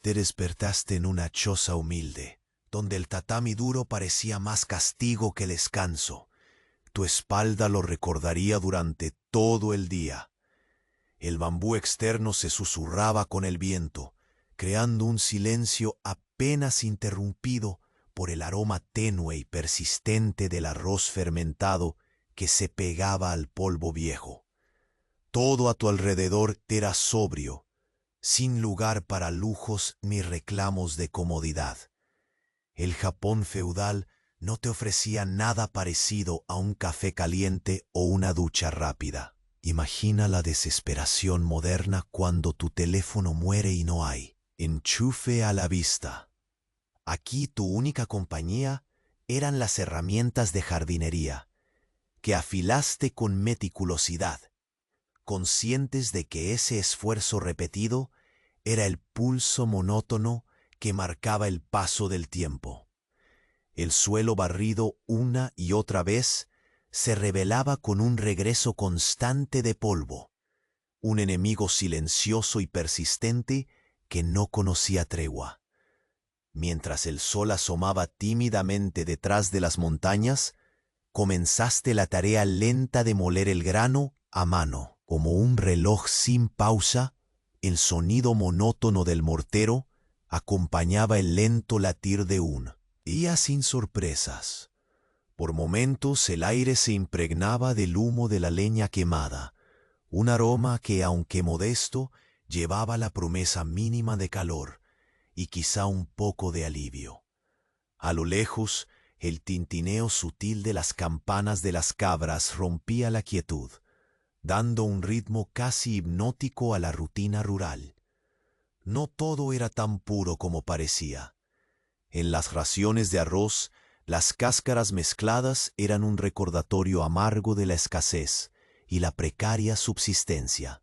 Te despertaste en una choza humilde, donde el tatami duro parecía más castigo que descanso. Tu espalda lo recordaría durante todo el día. El bambú externo se susurraba con el viento, creando un silencio apenas interrumpido por el aroma tenue y persistente del arroz fermentado que se pegaba al polvo viejo. Todo a tu alrededor era sobrio, sin lugar para lujos ni reclamos de comodidad. El Japón feudal no te ofrecía nada parecido a un café caliente o una ducha rápida. Imagina la desesperación moderna cuando tu teléfono muere y no hay enchufe a la vista. Aquí tu única compañía eran las herramientas de jardinería, que afilaste con meticulosidad, conscientes de que ese esfuerzo repetido era el pulso monótono que marcaba el paso del tiempo. El suelo barrido una y otra vez se revelaba con un regreso constante de polvo, un enemigo silencioso y persistente que no conocía tregua. Mientras el sol asomaba tímidamente detrás de las montañas, comenzaste la tarea lenta de moler el grano a mano. Como un reloj sin pausa, el sonido monótono del mortero acompañaba el lento latir de un día sin sorpresas. Por momentos el aire se impregnaba del humo de la leña quemada, un aroma que, aunque modesto, llevaba la promesa mínima de calor y quizá un poco de alivio. A lo lejos, el tintineo sutil de las campanas de las cabras rompía la quietud, dando un ritmo casi hipnótico a la rutina rural. No todo era tan puro como parecía. En las raciones de arroz, las cáscaras mezcladas eran un recordatorio amargo de la escasez y la precaria subsistencia.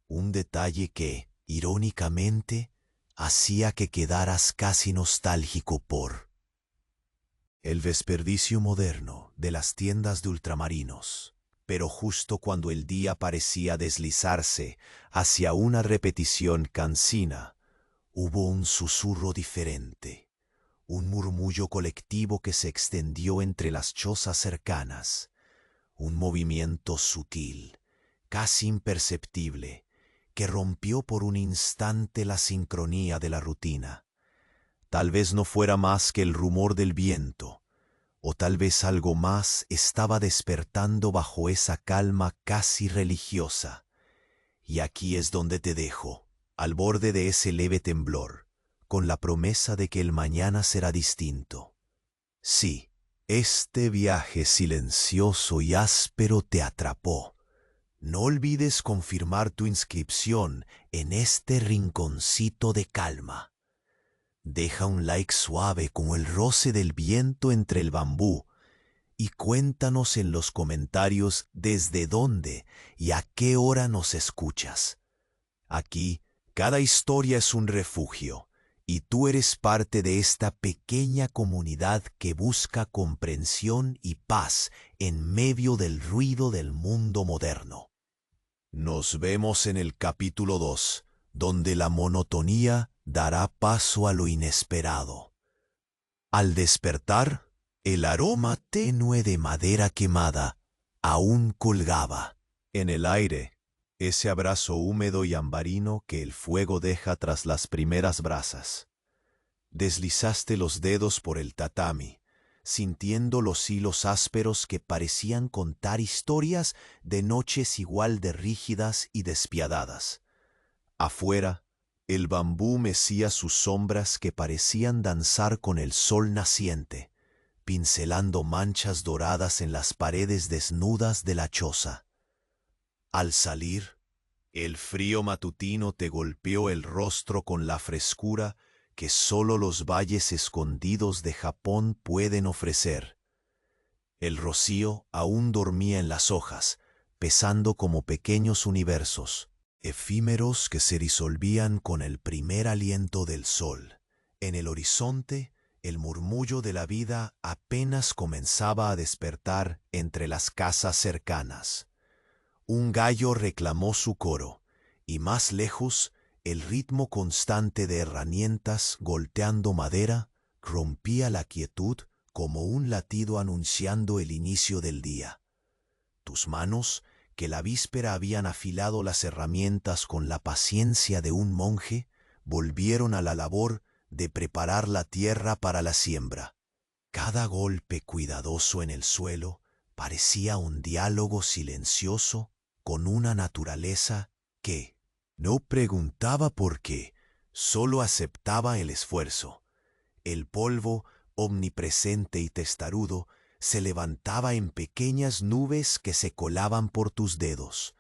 Un detalle que, irónicamente, hacía que quedaras casi nostálgico por el desperdicio moderno de las tiendas de ultramarinos. Pero justo cuando el día parecía deslizarse hacia una repetición cansina, hubo un susurro diferente, un murmullo colectivo que se extendió entre las chozas cercanas, un movimiento sutil, casi imperceptible, que rompió por un instante la sincronía de la rutina. Tal vez no fuera más que el rumor del viento, o tal vez algo más estaba despertando bajo esa calma casi religiosa. Y aquí es donde te dejo, al borde de ese leve temblor, con la promesa de que el mañana será distinto. Sí, este viaje silencioso y áspero te atrapó. No olvides confirmar tu inscripción en este rinconcito de calma. Deja un like suave como el roce del viento entre el bambú y cuéntanos en los comentarios desde dónde y a qué hora nos escuchas. Aquí, cada historia es un refugio y tú eres parte de esta pequeña comunidad que busca comprensión y paz en medio del ruido del mundo moderno. Nos vemos en el capítulo 2, donde la monotonía dará paso a lo inesperado. Al despertar, el aroma tenue de madera quemada aún colgaba en el aire, ese abrazo húmedo y ambarino que el fuego deja tras las primeras brasas. Deslizaste los dedos por el tatami, sintiendo los hilos ásperos que parecían contar historias de noches igual de rígidas y despiadadas. Afuera, el bambú mecía sus sombras que parecían danzar con el sol naciente, pincelando manchas doradas en las paredes desnudas de la choza. Al salir, el frío matutino te golpeó el rostro con la frescura que solo los valles escondidos de Japón pueden ofrecer. El rocío aún dormía en las hojas, pesando como pequeños universos, efímeros que se disolvían con el primer aliento del sol. En el horizonte, el murmullo de la vida apenas comenzaba a despertar entre las casas cercanas. Un gallo reclamó su coro, y más lejos, El ritmo constante de herramientas golpeando madera rompía la quietud como un latido anunciando el inicio del día. Tus manos, que la víspera habían afilado las herramientas con la paciencia de un monje, volvieron a la labor de preparar la tierra para la siembra. Cada golpe cuidadoso en el suelo parecía un diálogo silencioso con una naturaleza que no preguntaba por qué, solo aceptaba el esfuerzo. El polvo, omnipresente y testarudo, se levantaba en pequeñas nubes que se colaban por tus dedos,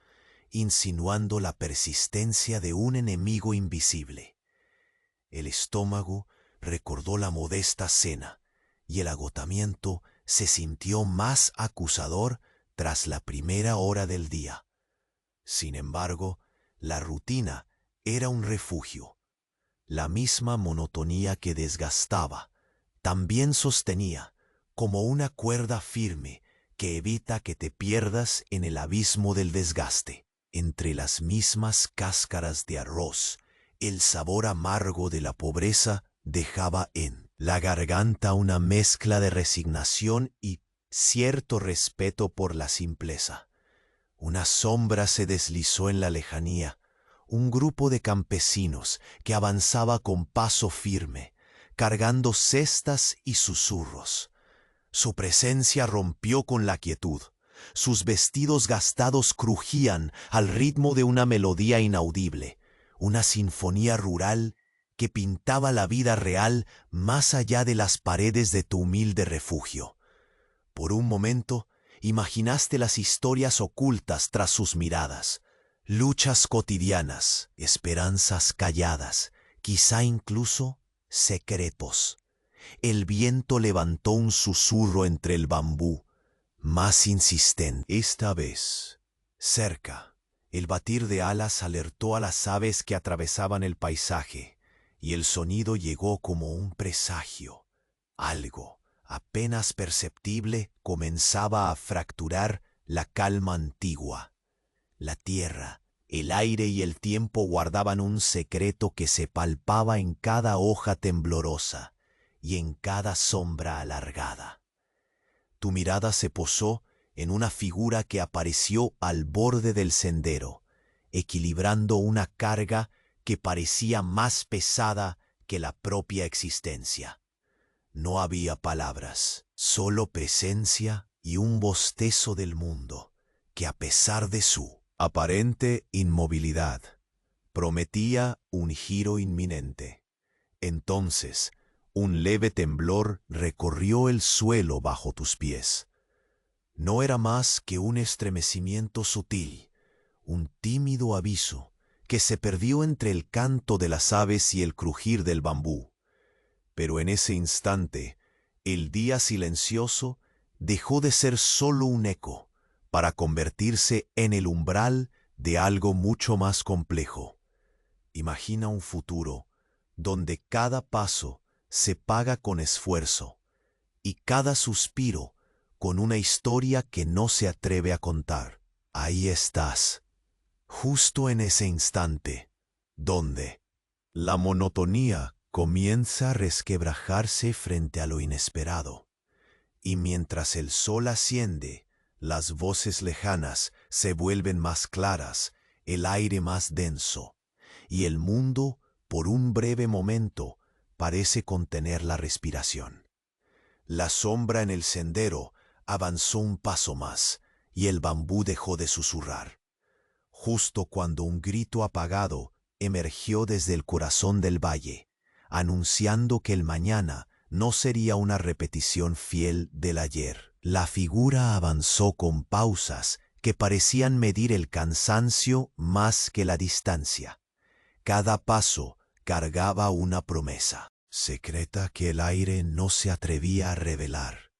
insinuando la persistencia de un enemigo invisible. El estómago recordó la modesta cena, y el agotamiento se sintió más acusador tras la primera hora del día. Sin embargo, la rutina era un refugio. La misma monotonía que desgastaba, también sostenía, como una cuerda firme que evita que te pierdas en el abismo del desgaste. Entre las mismas cáscaras de arroz, el sabor amargo de la pobreza dejaba en la garganta una mezcla de resignación y cierto respeto por la simpleza. Una sombra se deslizó en la lejanía, un grupo de campesinos que avanzaba con paso firme, cargando cestas y susurros. Su presencia rompió con la quietud. Sus vestidos gastados crujían al ritmo de una melodía inaudible, una sinfonía rural que pintaba la vida real más allá de las paredes de tu humilde refugio. Por un momento, imaginaste las historias ocultas tras sus miradas, luchas cotidianas, esperanzas calladas, quizá incluso secretos. El viento levantó un susurro entre el bambú, más insistente. Esta vez, cerca, el batir de alas alertó a las aves que atravesaban el paisaje, y el sonido llegó como un presagio. Algo apenas perceptible comenzaba a fracturar la calma antigua. La tierra, el aire y el tiempo guardaban un secreto que se palpaba en cada hoja temblorosa y en cada sombra alargada. Tu mirada se posó en una figura que apareció al borde del sendero, equilibrando una carga que parecía más pesada que la propia existencia. No había palabras, solo presencia y un bostezo del mundo, que a pesar de su aparente inmovilidad, prometía un giro inminente. Entonces, un leve temblor recorrió el suelo bajo tus pies. No era más que un estremecimiento sutil, un tímido aviso que se perdió entre el canto de las aves y el crujir del bambú. Pero en ese instante, el día silencioso dejó de ser solo un eco para convertirse en el umbral de algo mucho más complejo. Imagina un futuro donde cada paso se paga con esfuerzo y cada suspiro con una historia que no se atreve a contar. Ahí estás, justo en ese instante, donde la monotonía comienza a resquebrajarse frente a lo inesperado, y mientras el sol asciende, las voces lejanas se vuelven más claras, el aire más denso, y el mundo, por un breve momento, parece contener la respiración. La sombra en el sendero avanzó un paso más, y el bambú dejó de susurrar. Justo cuando un grito apagado emergió desde el corazón del valle, anunciando que el mañana no sería una repetición fiel del ayer. La figura avanzó con pausas que parecían medir el cansancio más que la distancia. Cada paso cargaba una promesa secreta que el aire no se atrevía a revelar.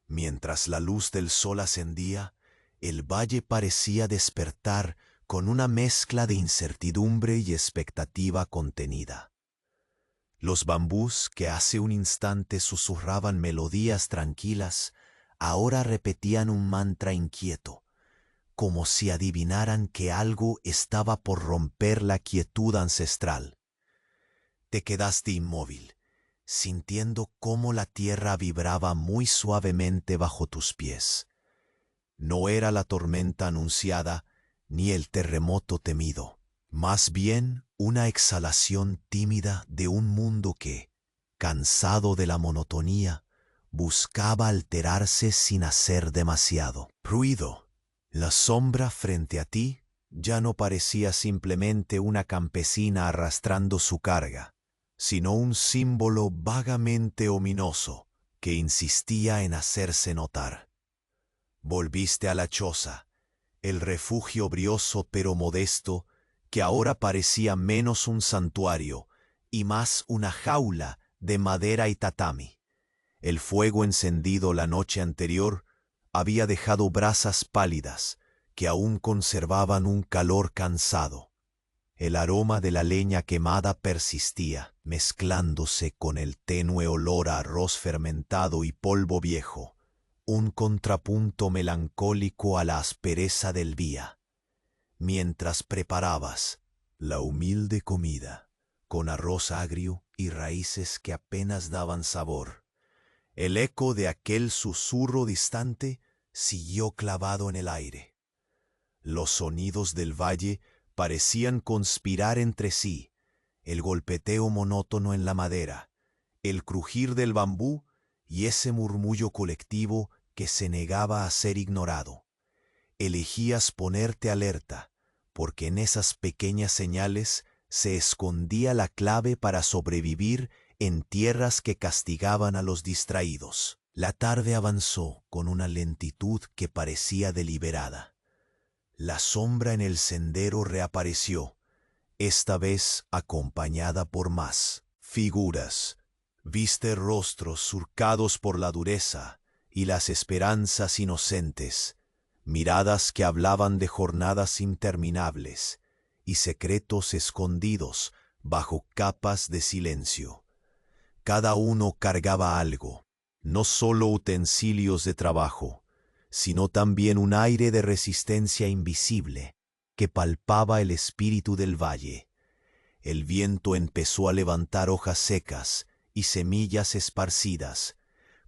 Mientras la luz del sol ascendía, el valle parecía despertar con una mezcla de incertidumbre y expectativa contenida. Los bambús que hace un instante susurraban melodías tranquilas, ahora repetían un mantra inquieto, como si adivinaran que algo estaba por romper la quietud ancestral. Te quedaste inmóvil, sintiendo cómo la tierra vibraba muy suavemente bajo tus pies. No era la tormenta anunciada ni el terremoto temido, más bien una exhalación tímida de un mundo que, cansado de la monotonía, buscaba alterarse sin hacer demasiado ruido. La sombra frente a ti ya no parecía simplemente una campesina arrastrando su carga, sino un símbolo vagamente ominoso que insistía en hacerse notar. Volviste a la choza, el refugio brioso pero modesto, que ahora parecía menos un santuario y más una jaula de madera y tatami. El fuego encendido la noche anterior había dejado brasas pálidas que aún conservaban un calor cansado. El aroma de la leña quemada persistía, mezclándose con el tenue olor a arroz fermentado y polvo viejo, un contrapunto melancólico a la aspereza del día. Mientras preparabas la humilde comida, con arroz agrio y raíces que apenas daban sabor, el eco de aquel susurro distante siguió clavado en el aire. Los sonidos del valle parecían conspirar entre sí, el golpeteo monótono en la madera, el crujir del bambú y ese murmullo colectivo que se negaba a ser ignorado. Elegías ponerte alerta, porque en esas pequeñas señales se escondía la clave para sobrevivir en tierras que castigaban a los distraídos. La tarde avanzó con una lentitud que parecía deliberada. La sombra en el sendero reapareció, esta vez acompañada por más figuras. Viste rostros surcados por la dureza y las esperanzas inocentes, miradas que hablaban de jornadas interminables y secretos escondidos bajo capas de silencio. Cada uno cargaba algo, no solo utensilios de trabajo, sino también un aire de resistencia invisible que palpaba el espíritu del valle. El viento empezó a levantar hojas secas y semillas esparcidas,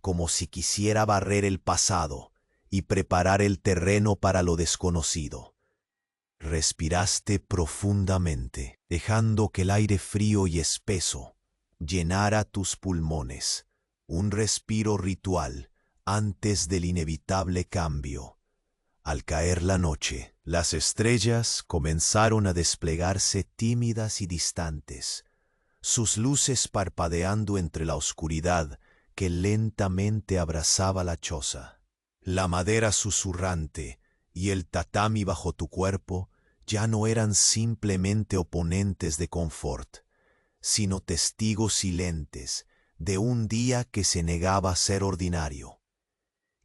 como si quisiera barrer el pasado y preparar el terreno para lo desconocido. Respiraste profundamente, dejando que el aire frío y espeso llenara tus pulmones, un respiro ritual antes del inevitable cambio. Al caer la noche, las estrellas comenzaron a desplegarse tímidas y distantes, sus luces parpadeando entre la oscuridad que lentamente abrazaba la choza. La madera susurrante y el tatami bajo tu cuerpo ya no eran simplemente oponentes de confort, sino testigos silentes de un día que se negaba a ser ordinario.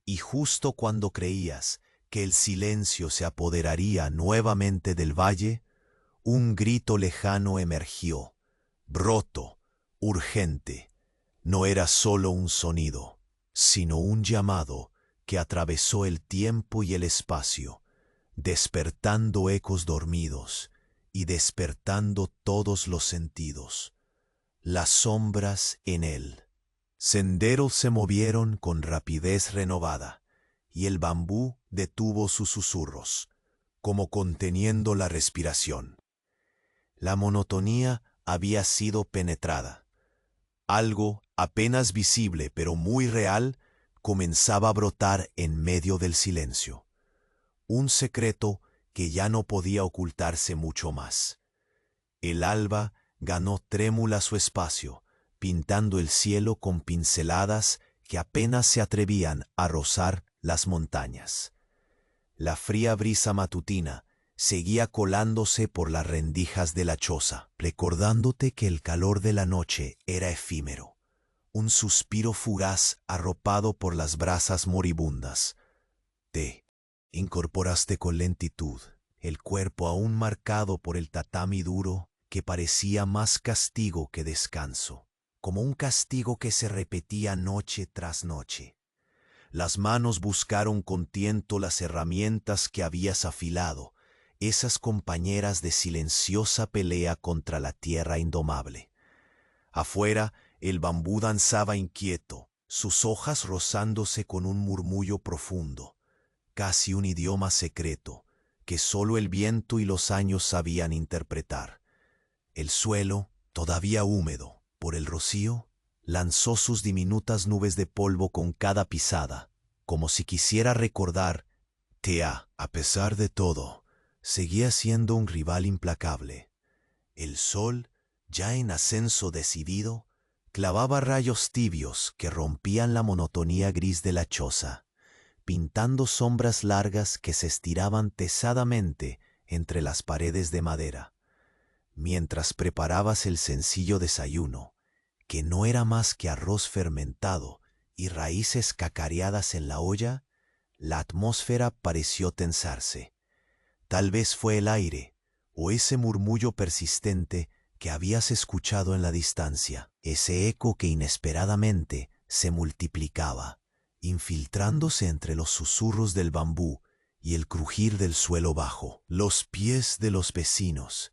Y justo cuando creías que el silencio se apoderaría nuevamente del valle, un grito lejano emergió, broto, urgente. No era solo un sonido, sino un llamado que atravesó el tiempo y el espacio, despertando ecos dormidos y despertando todos los sentidos. Las sombras en él. Senderos se movieron con rapidez renovada, y el bambú detuvo sus susurros, como conteniendo la respiración. La monotonía había sido penetrada. Algo apenas visible pero muy real comenzaba a brotar en medio del silencio. Un secreto que ya no podía ocultarse mucho más. El alba ganó trémula su espacio, pintando el cielo con pinceladas que apenas se atrevían a rozar las montañas. La fría brisa matutina seguía colándose por las rendijas de la choza, recordándote que el calor de la noche era efímero, un suspiro fugaz arropado por las brasas moribundas. Te incorporaste con lentitud, el cuerpo aún marcado por el tatami duro que parecía más castigo que descanso, como un castigo que se repetía noche tras noche. Las manos buscaron con tiento las herramientas que habías afilado, esas compañeras de silenciosa pelea contra la tierra indomable. Afuera, el bambú danzaba inquieto, sus hojas rozándose con un murmullo profundo, casi un idioma secreto, que sólo el viento y los años sabían interpretar. El suelo, todavía húmedo por el rocío, lanzó sus diminutas nubes de polvo con cada pisada, como si quisiera recordar, Tea, a pesar de todo, seguía siendo un rival implacable. El sol, ya en ascenso decidido, clavaba rayos tibios que rompían la monotonía gris de la choza, pintando sombras largas que se estiraban pesadamente entre las paredes de madera. Mientras preparabas el sencillo desayuno, que no era más que arroz fermentado y raíces cacareadas en la olla, la atmósfera pareció tensarse. Tal vez fue el aire, o ese murmullo persistente que habías escuchado en la distancia, ese eco que inesperadamente se multiplicaba, infiltrándose entre los susurros del bambú y el crujir del suelo bajo. Los pies de los vecinos.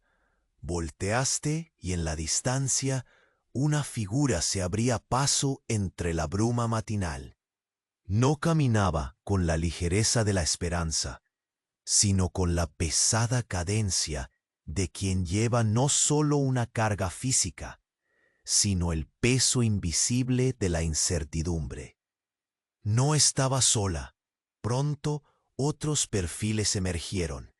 Volteaste y en la distancia una figura se abría paso entre la bruma matinal. No caminaba con la ligereza de la esperanza, sino con la pesada cadencia de quien lleva no solo una carga física, sino el peso invisible de la incertidumbre. No estaba sola. Pronto otros perfiles emergieron,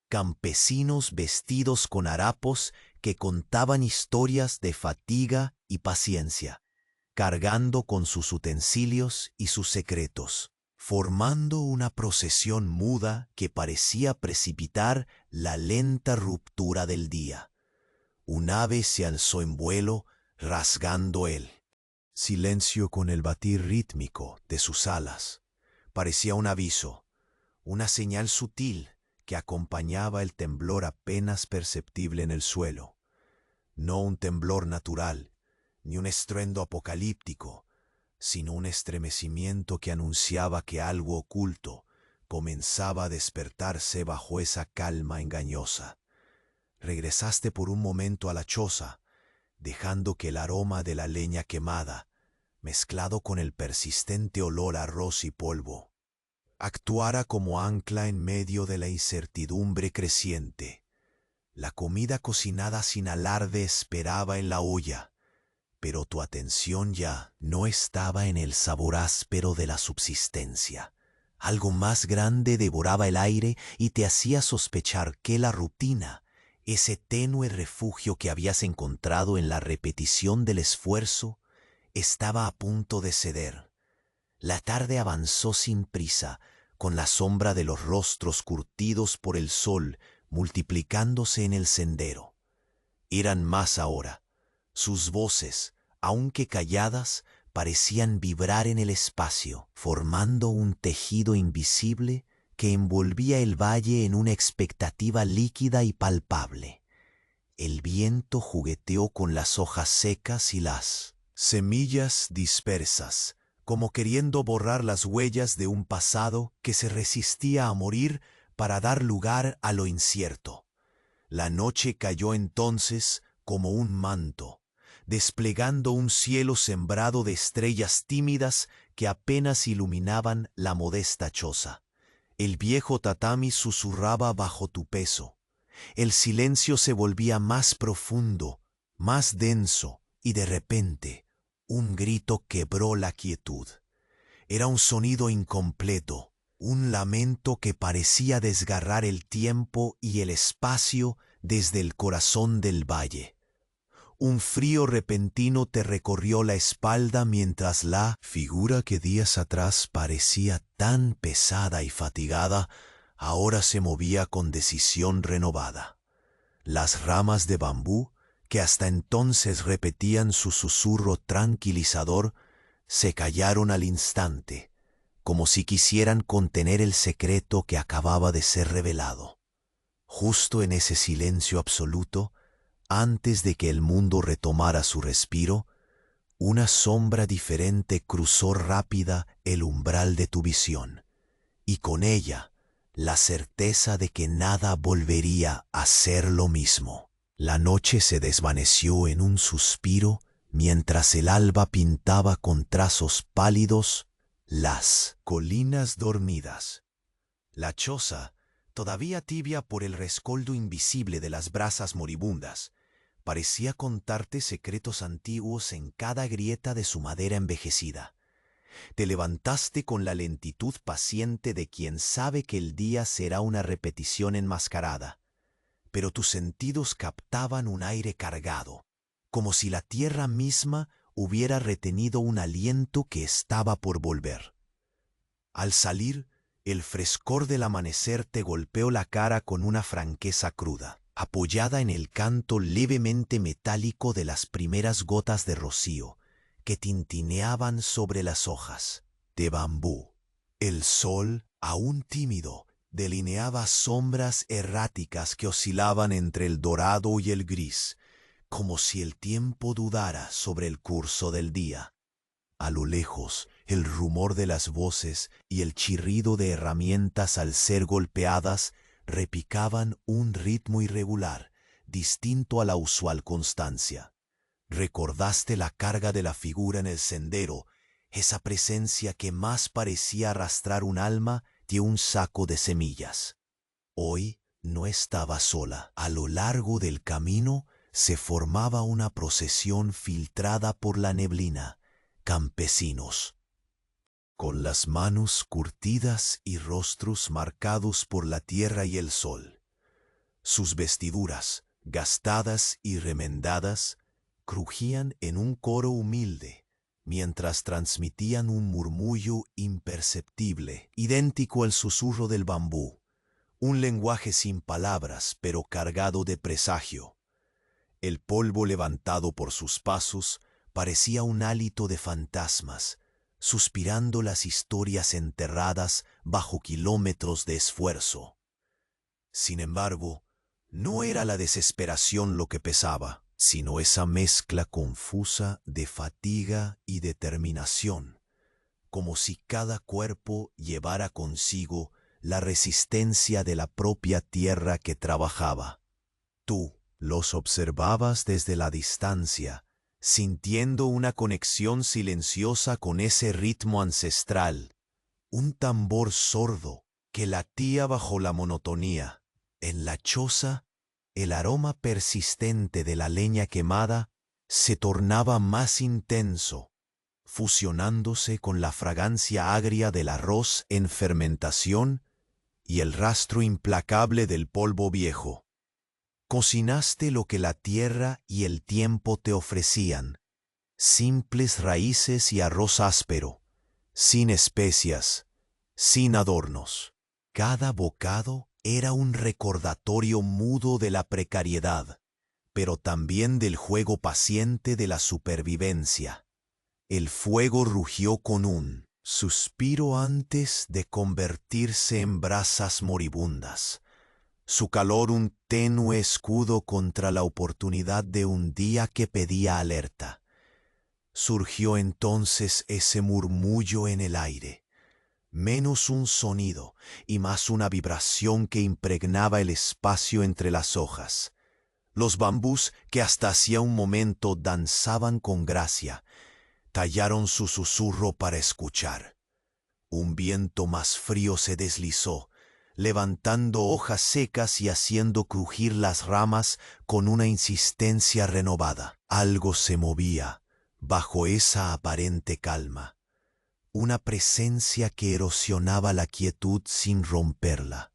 campesinos vestidos con harapos que contaban historias de fatiga y paciencia, cargando con sus utensilios y sus secretos, formando una procesión muda que parecía precipitar la lenta ruptura del día. Un ave se alzó en vuelo, rasgando el silencio con el batir rítmico de sus alas. Parecía un aviso, una señal sutil que acompañaba el temblor apenas perceptible en el suelo. No un temblor natural, ni un estruendo apocalíptico, sino un estremecimiento que anunciaba que algo oculto comenzaba a despertarse bajo esa calma engañosa. Regresaste por un momento a la choza, dejando que el aroma de la leña quemada, mezclado con el persistente olor a arroz y polvo, actuara como ancla en medio de la incertidumbre creciente. La comida cocinada sin alarde esperaba en la olla, pero tu atención ya no estaba en el sabor áspero de la subsistencia. Algo más grande devoraba el aire y te hacía sospechar que la rutina, ese tenue refugio que habías encontrado en la repetición del esfuerzo, estaba a punto de ceder. La tarde avanzó sin prisa, con la sombra de los rostros curtidos por el sol multiplicándose en el sendero. Eran más ahora. Sus voces, aunque calladas, parecían vibrar en el espacio, formando un tejido invisible que envolvía el valle en una expectativa líquida y palpable. El viento jugueteó con las hojas secas y las semillas dispersas, como queriendo borrar las huellas de un pasado que se resistía a morir para dar lugar a lo incierto. La noche cayó entonces como un manto, desplegando un cielo sembrado de estrellas tímidas que apenas iluminaban la modesta choza. El viejo tatami susurraba bajo tu peso. El silencio se volvía más profundo, más denso, y de repente un grito quebró la quietud. Era un sonido incompleto, un lamento que parecía desgarrar el tiempo y el espacio desde el corazón del valle. Un frío repentino te recorrió la espalda mientras la figura que días atrás parecía tan pesada y fatigada, ahora se movía con decisión renovada. Las ramas de bambú, que hasta entonces repetían su susurro tranquilizador, se callaron al instante, como si quisieran contener el secreto que acababa de ser revelado. Justo en ese silencio absoluto, antes de que el mundo retomara su respiro, Una sombra diferente cruzó rápida el umbral de tu visión, y con ella la certeza de que nada volvería a ser lo mismo. La noche se desvaneció en un suspiro mientras el alba pintaba con trazos pálidos las colinas dormidas. La choza, todavía tibia por el rescoldo invisible de las brasas moribundas, parecía contarte secretos antiguos en cada grieta de su madera envejecida. Te levantaste con la lentitud paciente de quien sabe que el día será una repetición enmascarada, pero tus sentidos captaban un aire cargado, como si la tierra misma hubiera retenido un aliento que estaba por volver. Al salir, el frescor del amanecer te golpeó la cara con una franqueza cruda, apoyada en el canto levemente metálico de las primeras gotas de rocío que tintineaban sobre las hojas de bambú. El sol, aún tímido, delineaba sombras erráticas que oscilaban entre el dorado y el gris, como si el tiempo dudara sobre el curso del día. A lo lejos, el rumor de las voces y el chirrido de herramientas al ser golpeadas repicaban un ritmo irregular, distinto a la usual constancia. Recordaste la carga de la figura en el sendero, esa presencia que más parecía arrastrar un alma que un saco de semillas. Hoy no estaba sola. A lo largo del camino se formaba una procesión filtrada por la neblina. Campesinos, con las manos curtidas y rostros marcados por la tierra y el sol. Sus vestiduras, gastadas y remendadas, crujían en un coro humilde, mientras transmitían un murmullo imperceptible, idéntico al susurro del bambú, un lenguaje sin palabras, pero cargado de presagio. El polvo levantado por sus pasos parecía un hálito de fantasmas, suspirando las historias enterradas bajo kilómetros de esfuerzo. Sin embargo, no era la desesperación lo que pesaba, sino esa mezcla confusa de fatiga y determinación, como si cada cuerpo llevara consigo la resistencia de la propia tierra que trabajaba. Tú los observabas desde la distancia, sintiendo una conexión silenciosa con ese ritmo ancestral, un tambor sordo que latía bajo la monotonía. En la choza, el aroma persistente de la leña quemada se tornaba más intenso, fusionándose con la fragancia agria del arroz en fermentación y el rastro implacable del polvo viejo. Cocinaste lo que la tierra y el tiempo te ofrecían, simples raíces y arroz áspero, sin especias, sin adornos. Cada bocado era un recordatorio mudo de la precariedad, pero también del juego paciente de la supervivencia. El fuego rugió con un suspiro antes de convertirse en brasas moribundas. Su calor un tenue escudo contra la oportunidad de un día que pedía alerta. Surgió entonces ese murmullo en el aire, menos un sonido y más una vibración que impregnaba el espacio entre las hojas. Los bambús que hasta hacía un momento danzaban con gracia, tallaron su susurro para escuchar. Un viento más frío se deslizó, levantando hojas secas y haciendo crujir las ramas con una insistencia renovada. Algo se movía bajo esa aparente calma, una presencia que erosionaba la quietud sin romperla,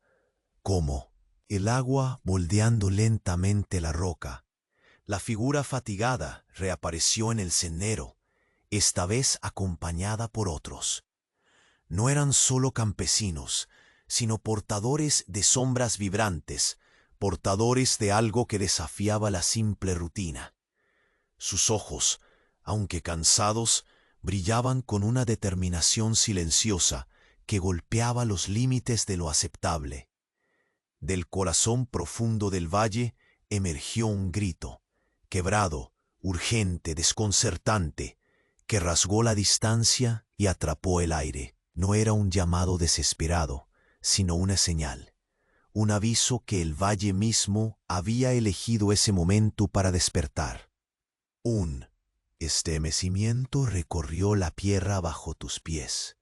como el agua moldeando lentamente la roca. La figura fatigada reapareció en el sendero, esta vez acompañada por otros. No eran solo campesinos, sino portadores de sombras vibrantes, portadores de algo que desafiaba la simple rutina. Sus ojos, aunque cansados, brillaban con una determinación silenciosa que golpeaba los límites de lo aceptable. Del corazón profundo del valle emergió un grito, quebrado, urgente, desconcertante, que rasgó la distancia y atrapó el aire. No era un llamado desesperado, sino una señal, un aviso que el valle mismo había elegido ese momento para despertar. Un estremecimiento recorrió la tierra bajo tus pies.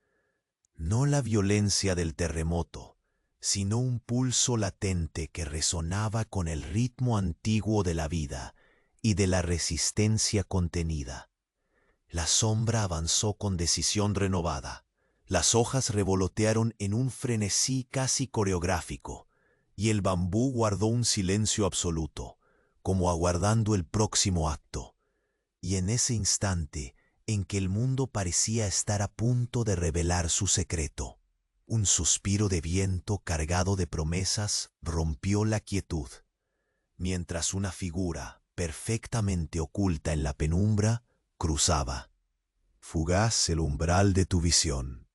No la violencia del terremoto, sino un pulso latente que resonaba con el ritmo antiguo de la vida y de la resistencia contenida. La sombra avanzó con decisión renovada. Las hojas revolotearon en un frenesí casi coreográfico, y el bambú guardó un silencio absoluto, como aguardando el próximo acto. Y en ese instante en que el mundo parecía estar a punto de revelar su secreto, un suspiro de viento cargado de promesas rompió la quietud, mientras una figura, perfectamente oculta en la penumbra, cruzaba. Fugaz el umbral de tu visión.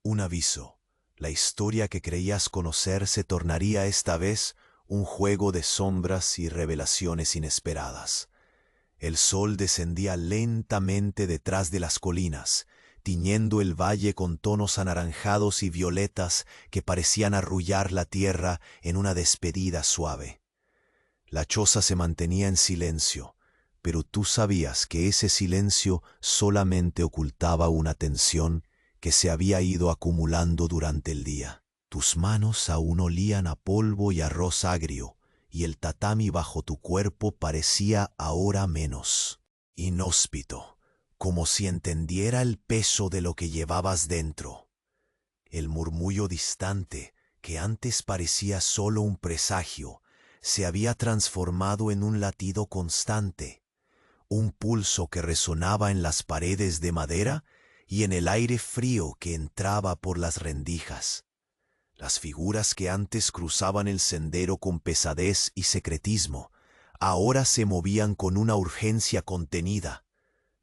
Un aviso. La historia que creías conocer se tornaría esta vez un juego de sombras y revelaciones inesperadas. El sol descendía lentamente detrás de las colinas, tiñendo el valle con tonos anaranjados y violetas que parecían arrullar la tierra en una despedida suave. La choza se mantenía en silencio, pero tú sabías que ese silencio solamente ocultaba una tensión que se había ido acumulando durante el día. Tus manos aún olían a polvo y arroz agrio, y el tatami bajo tu cuerpo parecía ahora menos inhóspito, como si entendiera el peso de lo que llevabas dentro. El murmullo distante, que antes parecía solo un presagio, se había transformado en un latido constante, un pulso que resonaba en las paredes de madera y en el aire frío que entraba por las rendijas. Las figuras que antes cruzaban el sendero con pesadez y secretismo, ahora se movían con una urgencia contenida,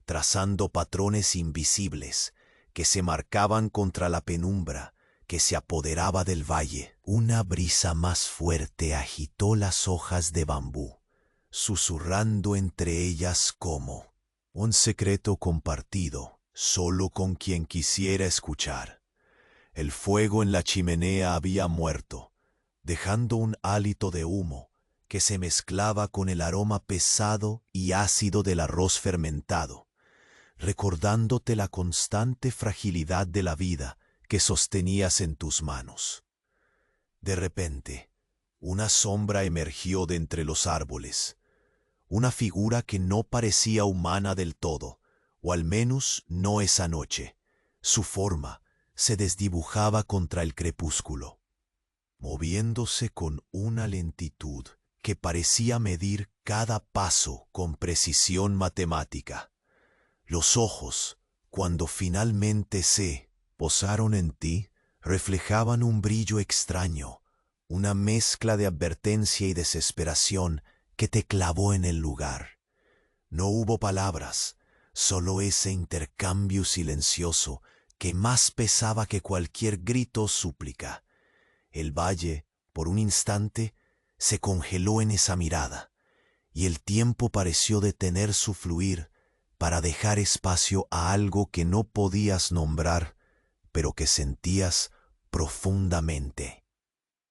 trazando patrones invisibles que se marcaban contra la penumbra que se apoderaba del valle. Una brisa más fuerte agitó las hojas de bambú, susurrando entre ellas como un secreto compartido solo con quien quisiera escuchar. El fuego en la chimenea había muerto, dejando un hálito de humo que se mezclaba con el aroma pesado y ácido del arroz fermentado, recordándote la constante fragilidad de la vida que sostenías en tus manos. De repente, una sombra emergió de entre los árboles, una figura que no parecía humana del todo, o al menos no esa noche. Su forma se desdibujaba contra el crepúsculo, moviéndose con una lentitud que parecía medir cada paso con precisión matemática. Los ojos, cuando finalmente se posaron en ti, reflejaban un brillo extraño, una mezcla de advertencia y desesperación que te clavó en el lugar. No hubo palabras, solo ese intercambio silencioso que más pesaba que cualquier grito o súplica. El valle, por un instante, se congeló en esa mirada, y el tiempo pareció detener su fluir para dejar espacio a algo que no podías nombrar, pero que sentías profundamente.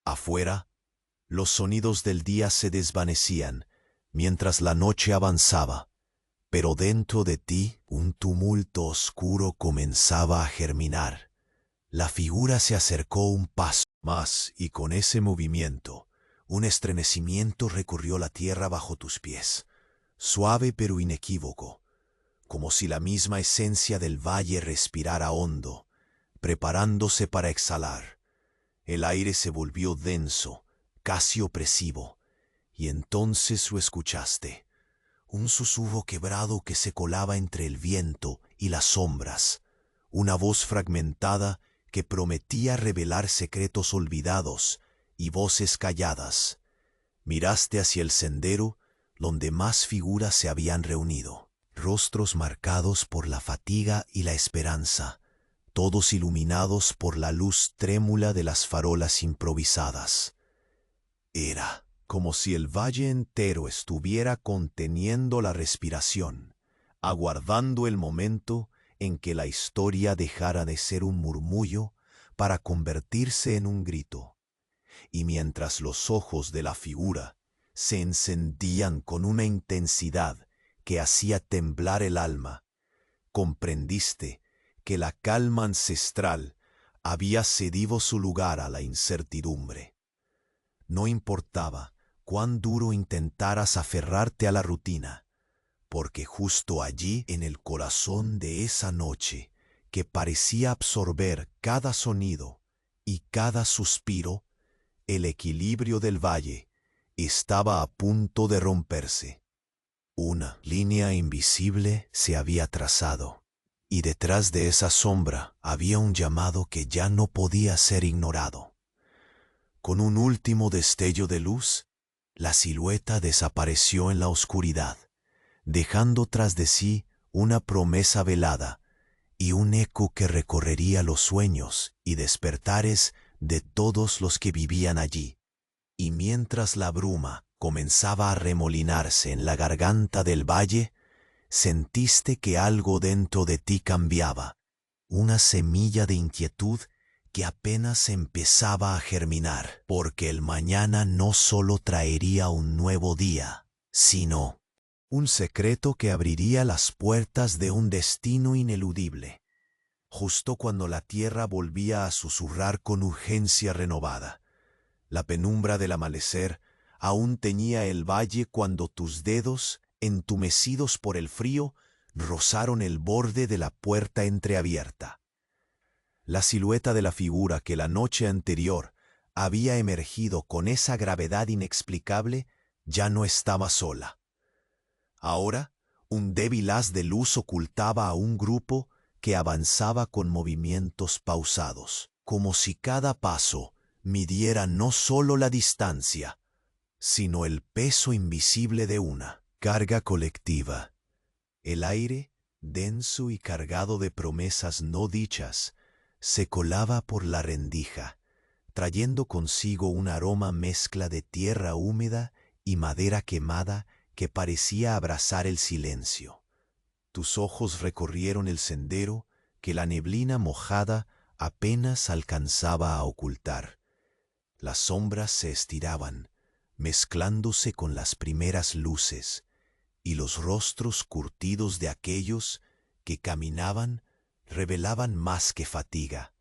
Afuera, los sonidos del día se desvanecían mientras la noche avanzaba, pero dentro de ti un tumulto oscuro comenzaba a germinar. La figura se acercó un paso más y con ese movimiento, un estremecimiento recorrió la tierra bajo tus pies, suave pero inequívoco, como si la misma esencia del valle respirara hondo, preparándose para exhalar. El aire se volvió denso, casi opresivo, y entonces lo escuchaste. Un susurro quebrado que se colaba entre el viento y las sombras, una voz fragmentada que prometía revelar secretos olvidados y voces calladas. Miraste hacia el sendero donde más figuras se habían reunido, rostros marcados por la fatiga y la esperanza, todos iluminados por la luz trémula de las farolas improvisadas. Era como si el valle entero estuviera conteniendo la respiración, aguardando el momento en que la historia dejara de ser un murmullo para convertirse en un grito. Y mientras los ojos de la figura se encendían con una intensidad que hacía temblar el alma, comprendiste que la calma ancestral había cedido su lugar a la incertidumbre. No importaba cuán duro intentaras aferrarte a la rutina, porque justo allí, en el corazón de esa noche, que parecía absorber cada sonido y cada suspiro, el equilibrio del valle estaba a punto de romperse. Una línea invisible se había trazado, y detrás de esa sombra había un llamado que ya no podía ser ignorado. Con un último destello de luz, la silueta desapareció en la oscuridad, dejando tras de sí una promesa velada y un eco que recorrería los sueños y despertares de todos los que vivían allí. Y mientras la bruma comenzaba a remolinarse en la garganta del valle, sentiste que algo dentro de ti cambiaba, una semilla de inquietud que apenas empezaba a germinar, porque el mañana no solo traería un nuevo día, sino un secreto que abriría las puertas de un destino ineludible. Justo cuando la tierra volvía a susurrar con urgencia renovada, la penumbra del amanecer aún teñía el valle cuando tus dedos, entumecidos por el frío, rozaron el borde de la puerta entreabierta. La silueta de la figura que la noche anterior había emergido con esa gravedad inexplicable ya no estaba sola. Ahora, un débil haz de luz ocultaba a un grupo que avanzaba con movimientos pausados, como si cada paso midiera no solo la distancia, sino el peso invisible de una carga colectiva. El aire, denso y cargado de promesas no dichas, se colaba por la rendija, trayendo consigo un aroma mezcla de tierra húmeda y madera quemada que parecía abrazar el silencio. Tus ojos recorrieron el sendero que la neblina mojada apenas alcanzaba a ocultar. Las sombras se estiraban, mezclándose con las primeras luces, y los rostros curtidos de aquellos que caminaban revelaban más que fatiga,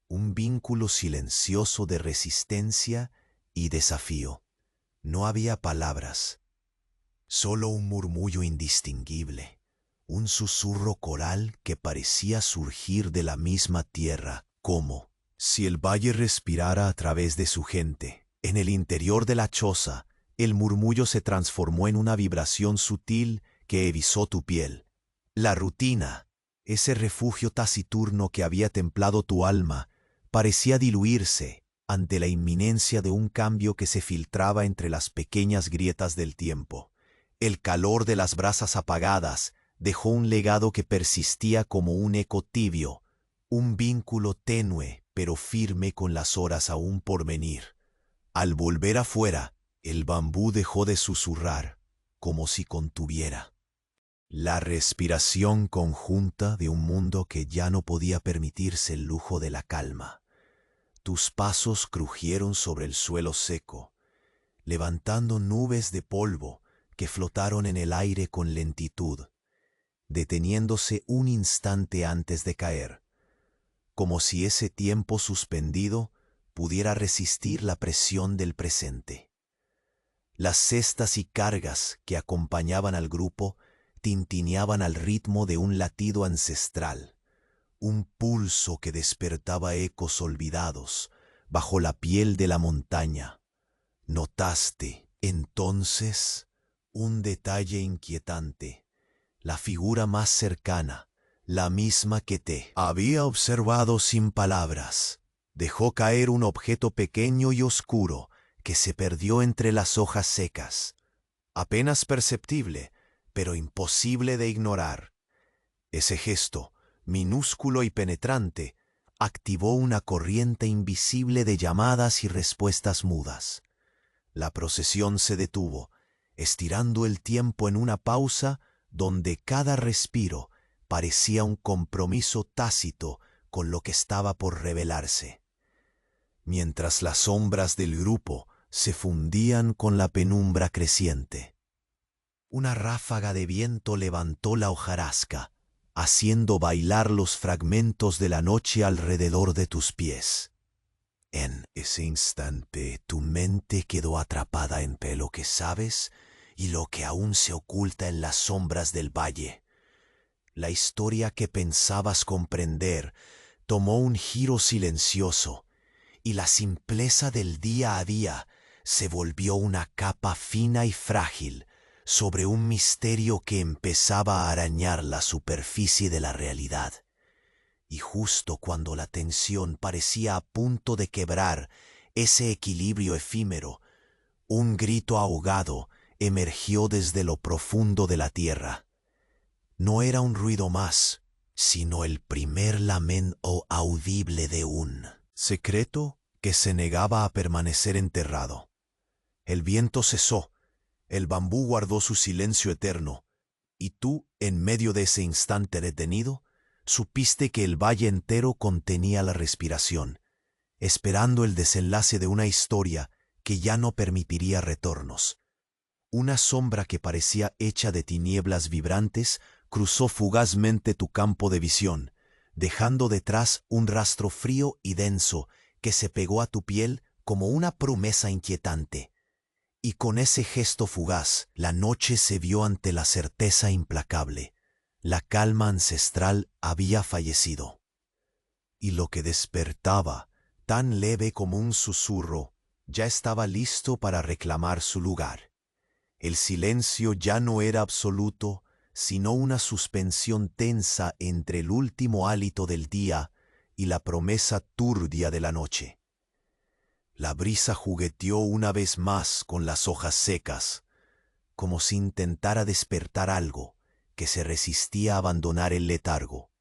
un vínculo silencioso de resistencia y desafío. No había palabras, solo un murmullo indistinguible, un susurro coral que parecía surgir de la misma tierra, como si el valle respirara a través de su gente. En el interior de la choza, el murmullo se transformó en una vibración sutil que erizó tu piel. La rutina, ese refugio taciturno que había templado tu alma, parecía diluirse ante la inminencia de un cambio que se filtraba entre las pequeñas grietas del tiempo. El calor de las brasas apagadas dejó un legado que persistía como un eco tibio, un vínculo tenue pero firme con las horas aún por venir. Al volver afuera, el bambú dejó de susurrar, como si contuviera la respiración conjunta de un mundo que ya no podía permitirse el lujo de la calma. Tus pasos crujieron sobre el suelo seco, levantando nubes de polvo que flotaron en el aire con lentitud, deteniéndose un instante antes de caer, como si ese tiempo suspendido pudiera resistir la presión del presente. Las cestas y cargas que acompañaban al grupo tintineaban al ritmo de un latido ancestral, un pulso que despertaba ecos olvidados bajo la piel de la montaña. Notaste, entonces, un detalle inquietante. La figura más cercana, la misma que te había observado sin palabras, dejó caer un objeto pequeño y oscuro que se perdió entre las hojas secas, apenas perceptible, pero imposible de ignorar. Ese gesto, minúsculo y penetrante, activó una corriente invisible de llamadas y respuestas mudas. La procesión se detuvo, estirando el tiempo en una pausa donde cada respiro parecía un compromiso tácito con lo que estaba por revelarse. Mientras las sombras del grupo se fundían con la penumbra creciente. Una ráfaga de viento levantó la hojarasca, haciendo bailar los fragmentos de la noche alrededor de tus pies. En ese instante tu mente quedó atrapada entre lo que sabes y lo que aún se oculta en las sombras del valle. La historia que pensabas comprender tomó un giro silencioso, y la simpleza del día a día se volvió una capa fina y frágil sobre un misterio que empezaba a arañar la superficie de la realidad. Y justo cuando la tensión parecía a punto de quebrar ese equilibrio efímero, un grito ahogado emergió desde lo profundo de la tierra. No era un ruido más, sino el primer lamento audible de un secreto que se negaba a permanecer enterrado. El viento cesó, el bambú guardó su silencio eterno, y tú, en medio de ese instante detenido, supiste que el valle entero contenía la respiración, esperando el desenlace de una historia que ya no permitiría retornos. Una sombra que parecía hecha de tinieblas vibrantes cruzó fugazmente tu campo de visión, dejando detrás un rastro frío y denso que se pegó a tu piel como una promesa inquietante. Y con ese gesto fugaz, la noche se vio ante la certeza implacable. La calma ancestral había fallecido. Y lo que despertaba, tan leve como un susurro, ya estaba listo para reclamar su lugar. El silencio ya no era absoluto, sino una suspensión tensa entre el último hálito del día y la promesa turbia de la noche. La brisa jugueteó una vez más con las hojas secas, como si intentara despertar algo que se resistía a abandonar el letargo.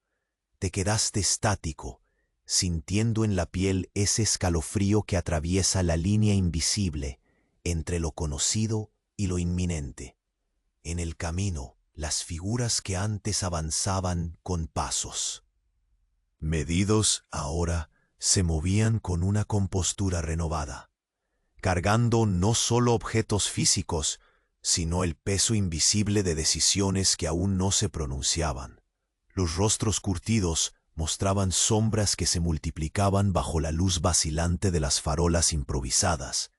Te quedaste estático, sintiendo en la piel ese escalofrío que atraviesa la línea invisible entre lo conocido y lo inminente. En el camino, las figuras que antes avanzaban con pasos medidos ahora se movían con una compostura renovada, cargando no solo objetos físicos, sino el peso invisible de decisiones que aún no se pronunciaban. Los rostros curtidos mostraban sombras que se multiplicaban bajo la luz vacilante de las farolas improvisadas,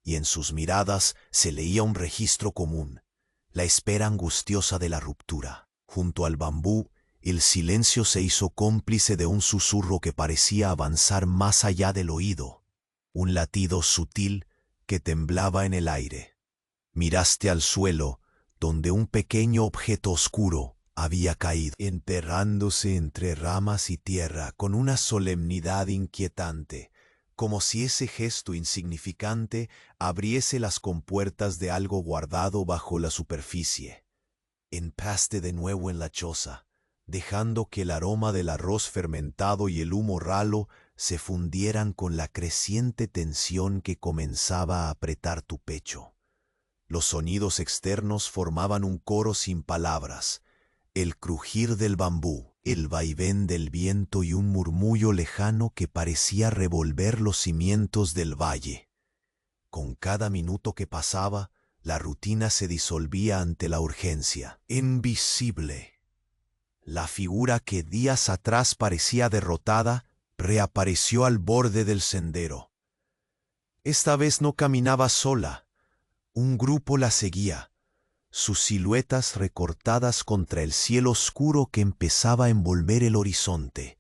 y en sus miradas se leía un registro común, la espera angustiosa de la ruptura. Junto al bambú, el silencio se hizo cómplice de un susurro que parecía avanzar más allá del oído, un latido sutil que temblaba en el aire. Miraste al suelo, donde un pequeño objeto oscuro había caído, enterrándose entre ramas y tierra con una solemnidad inquietante, como si ese gesto insignificante abriese las compuertas de algo guardado bajo la superficie. Entraste de nuevo en la choza, dejando que el aroma del arroz fermentado y el humo ralo se fundieran con la creciente tensión que comenzaba a apretar tu pecho. Los sonidos externos formaban un coro sin palabras, el crujir del bambú, el vaivén del viento y un murmullo lejano que parecía revolver los cimientos del valle. Con cada minuto que pasaba, la rutina se disolvía ante la urgencia. Invisible. La figura que días atrás parecía derrotada reapareció al borde del sendero. Esta vez no caminaba sola. Un grupo la seguía, sus siluetas recortadas contra el cielo oscuro que empezaba a envolver el horizonte.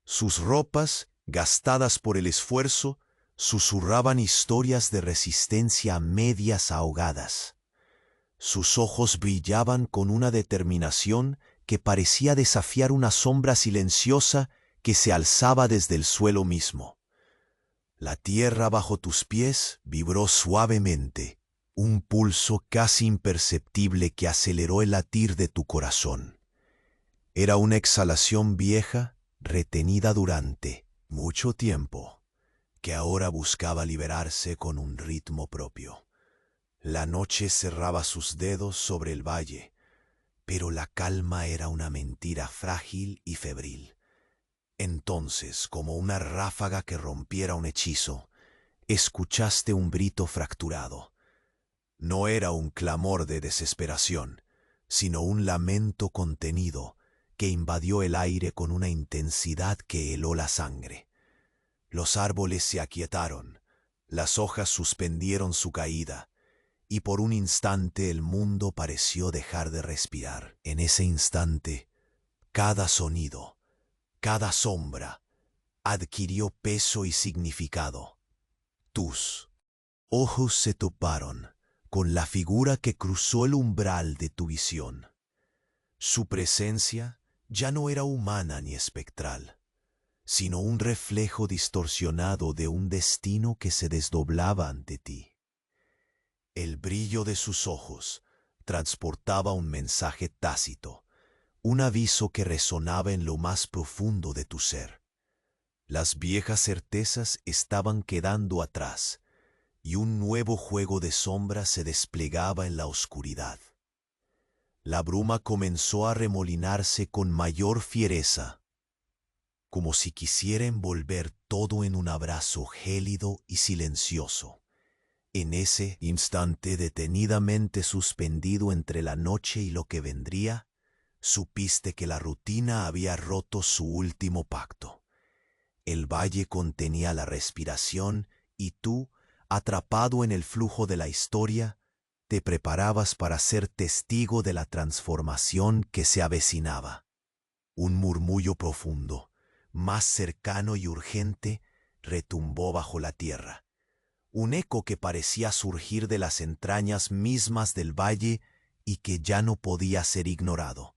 Sus ropas, gastadas por el esfuerzo, susurraban historias de resistencia a medias ahogadas. Sus ojos brillaban con una determinación que parecía desafiar una sombra silenciosa que se alzaba desde el suelo mismo. La tierra bajo tus pies vibró suavemente, un pulso casi imperceptible que aceleró el latir de tu corazón. Era una exhalación vieja, retenida durante mucho tiempo, que ahora buscaba liberarse con un ritmo propio. La noche cerraba sus dedos sobre el valle, Pero la calma era una mentira frágil y febril. Entonces, como una ráfaga que rompiera un hechizo, escuchaste un grito fracturado. No era un clamor de desesperación, sino un lamento contenido que invadió el aire con una intensidad que heló la sangre. Los árboles se aquietaron, las hojas suspendieron su caída, y por un instante el mundo pareció dejar de respirar. En ese instante, cada sonido, cada sombra, adquirió peso y significado. Tus ojos se toparon con la figura que cruzó el umbral de tu visión. Su presencia ya no era humana ni espectral, sino un reflejo distorsionado de un destino que se desdoblaba ante ti. El brillo de sus ojos transportaba un mensaje tácito, un aviso que resonaba en lo más profundo de tu ser. Las viejas certezas estaban quedando atrás, y un nuevo juego de sombras se desplegaba en la oscuridad. La bruma comenzó a remolinarse con mayor fiereza, como si quisiera envolver todo en un abrazo gélido y silencioso. En ese instante detenidamente suspendido entre la noche y lo que vendría, supiste que la rutina había roto su último pacto. El valle contenía la respiración y tú, atrapado en el flujo de la historia, te preparabas para ser testigo de la transformación que se avecinaba. Un murmullo profundo, más cercano y urgente, retumbó bajo la tierra. Un eco que parecía surgir de las entrañas mismas del valle y que ya no podía ser ignorado.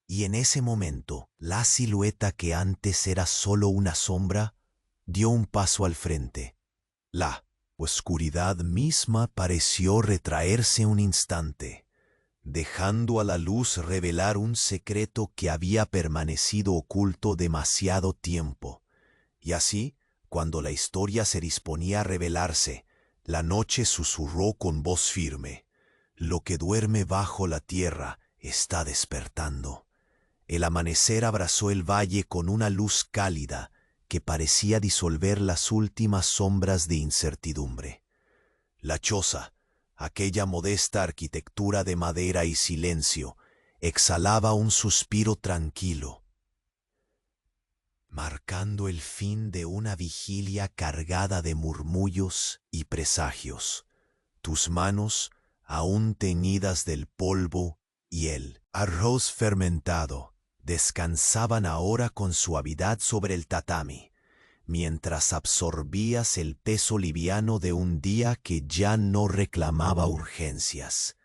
Y en ese momento, la silueta que antes era solo una sombra, dio un paso al frente. La oscuridad misma pareció retraerse un instante, dejando a la luz revelar un secreto que había permanecido oculto demasiado tiempo. Y así, cuando la historia se disponía a revelarse, la noche susurró con voz firme: lo que duerme bajo la tierra está despertando. El amanecer abrazó el valle con una luz cálida que parecía disolver las últimas sombras de incertidumbre. La choza, aquella modesta arquitectura de madera y silencio, exhalaba un suspiro tranquilo, marcando el fin de una vigilia cargada de murmullos y presagios. Tus manos, aún teñidas del polvo y el arroz fermentado, descansaban ahora con suavidad sobre el tatami, mientras absorbías el peso liviano de un día que ya no reclamaba urgencias.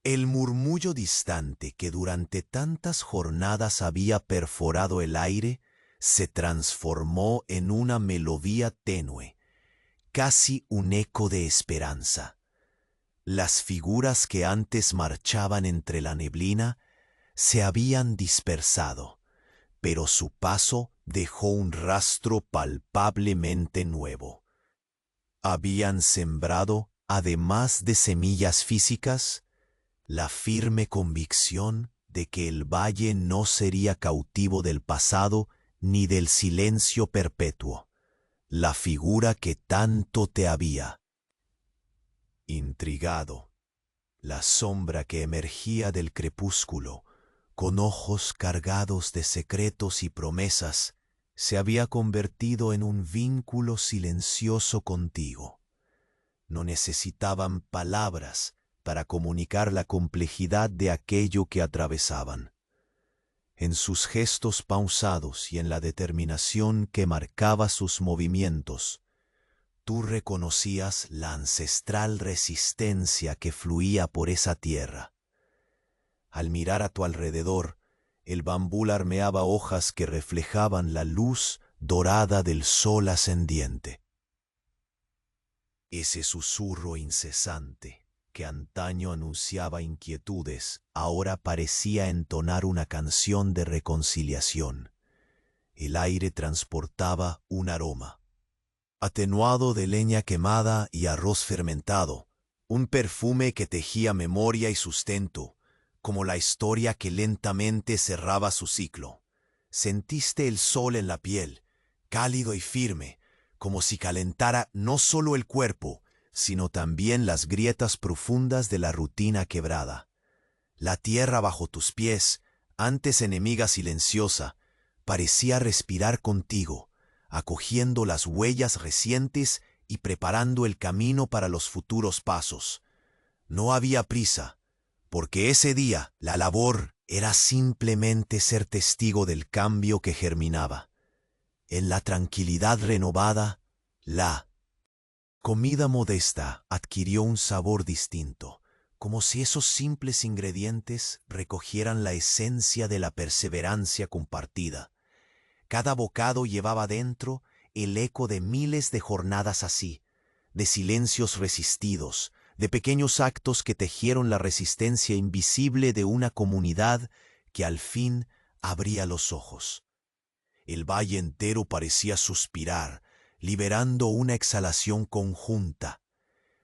El murmullo distante que durante tantas jornadas había perforado el aire se transformó en una melodía tenue, casi un eco de esperanza. Las figuras que antes marchaban entre la neblina se habían dispersado, pero su paso dejó un rastro palpablemente nuevo. Habían sembrado, además de semillas físicas, la firme convicción de que el valle no sería cautivo del pasado ni del silencio perpetuo. La figura que tanto te había intrigado, la sombra que emergía del crepúsculo, con ojos cargados de secretos y promesas, se había convertido en un vínculo silencioso contigo. No necesitaban palabras para comunicar la complejidad de aquello que atravesaban. En sus gestos pausados y en la determinación que marcaba sus movimientos, tú reconocías la ancestral resistencia que fluía por esa tierra. Al mirar a tu alrededor, el bambú larmeaba hojas que reflejaban la luz dorada del sol ascendiente. Ese susurro incesante que antaño anunciaba inquietudes, ahora parecía entonar una canción de reconciliación. El aire transportaba un aroma, atenuado de leña quemada y arroz fermentado, un perfume que tejía memoria y sustento, como la historia que lentamente cerraba su ciclo. Sentiste el sol en la piel, cálido y firme, como si calentara no solo el cuerpo, sino también las grietas profundas de la rutina quebrada. La tierra bajo tus pies, antes enemiga silenciosa, parecía respirar contigo, acogiendo las huellas recientes y preparando el camino para los futuros pasos. No había prisa, porque ese día la labor era simplemente ser testigo del cambio que germinaba. En la tranquilidad renovada, la comida modesta adquirió un sabor distinto, como si esos simples ingredientes recogieran la esencia de la perseverancia compartida. Cada bocado llevaba dentro el eco de miles de jornadas así, de silencios resistidos, de pequeños actos que tejieron la resistencia invisible de una comunidad que al fin abría los ojos. El valle entero parecía suspirar, liberando una exhalación conjunta.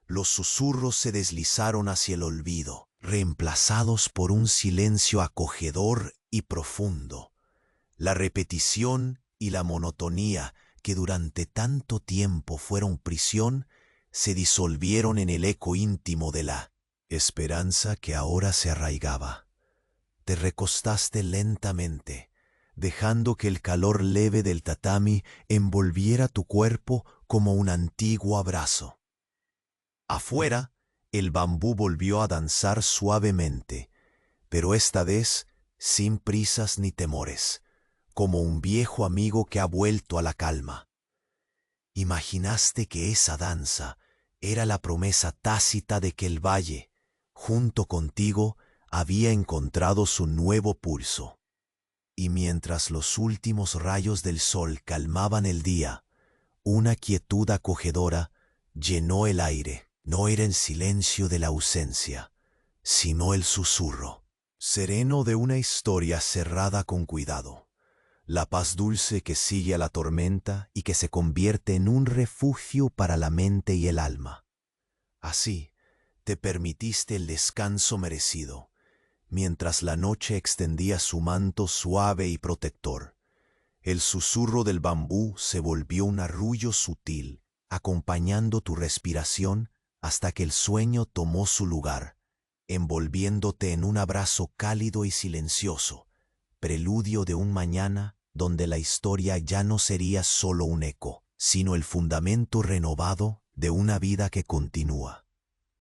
Los susurros se deslizaron hacia el olvido, reemplazados por un silencio acogedor y profundo. La repetición y la monotonía que durante tanto tiempo fueron prisión, se disolvieron en el eco íntimo de la esperanza que ahora se arraigaba. Te recostaste lentamente, dejando que el calor leve del tatami envolviera tu cuerpo como un antiguo abrazo. Afuera, el bambú volvió a danzar suavemente, pero esta vez sin prisas ni temores, como un viejo amigo que ha vuelto a la calma. Imaginaste que esa danza era la promesa tácita de que el valle, junto contigo, había encontrado su nuevo pulso. Y mientras los últimos rayos del sol calmaban el día, una quietud acogedora llenó el aire. No era el silencio de la ausencia, sino el susurro sereno de una historia cerrada con cuidado. La paz dulce que sigue a la tormenta y que se convierte en un refugio para la mente y el alma. Así, te permitiste el descanso merecido, mientras la noche extendía su manto suave y protector. El susurro del bambú se volvió un arrullo sutil, acompañando tu respiración hasta que el sueño tomó su lugar, envolviéndote en un abrazo cálido y silencioso, preludio de un mañana donde la historia ya no sería solo un eco, sino el fundamento renovado de una vida que continúa.